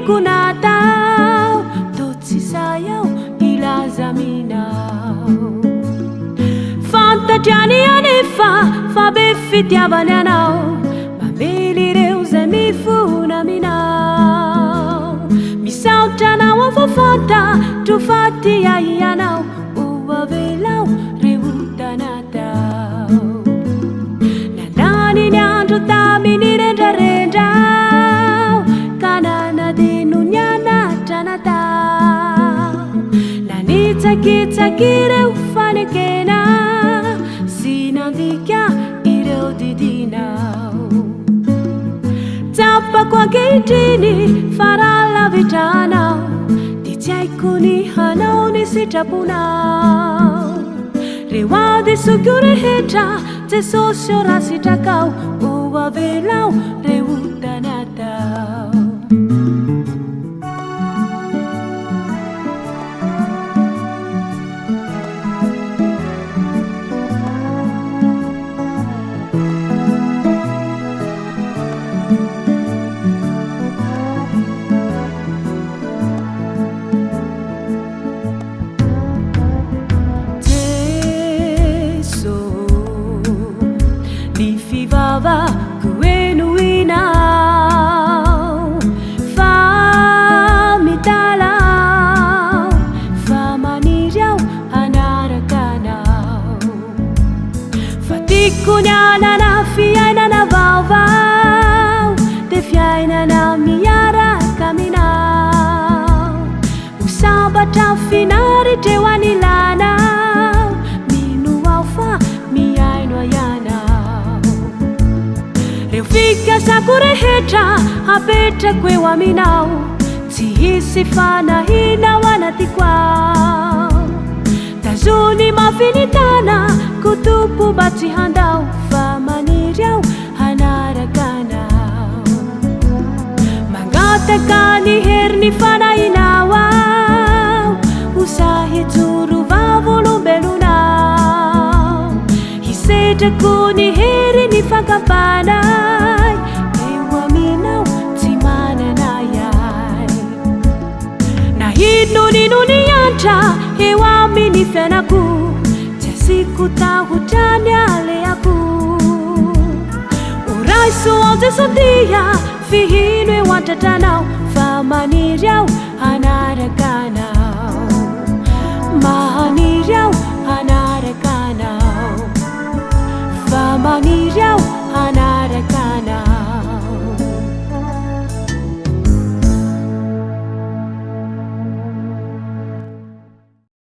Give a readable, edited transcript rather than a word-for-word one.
kuna tao Tutsi sayau ilaza minau Fantatiani anefa fa befitiavani anao Mameli reuze mifuna minau Misaotra anao afafanta tufati ai anao Ua velau reutana tao Nandani ni andro tamini rendrarendrao Kanana dinu nyanatra tao Nanitsakitsaky ireo fanekena Sy nandika ireo didinao Tsapako ankehitriny faralavitranao Ty tsy haiko ny hanao ny sitraponao Reo ady sokio rehetra Jesosy ora sitrakao Ua velau reutana tao Fivava kuenu inao Fa mitalau Fa maniriau anarakanao Fa tikunyana na fiaina na vauvau Te fiaina na miaraka minao Usabatra finari te wanilanao Minuau fa miaino ayana Reo fikasako rehetra apetrako eo aminao Tsy hisy fanahina ao anaty kwao Tazony mafinitana kotopo mba tsy handao Fa maniry ao hanarakanao Mangataka ny hery ny fanahinao ao Usahitsoro vavolombelonao Hisetrako ny hery ny fankapanay Eo aminao tsy mananay ay Nahidno ninony antra eo amin'ny fiainako Tsy asiko tahotrany aleako Oray soao Jesotia fihino eo antratranao Fa maniry ao hanarakanao Maniry ao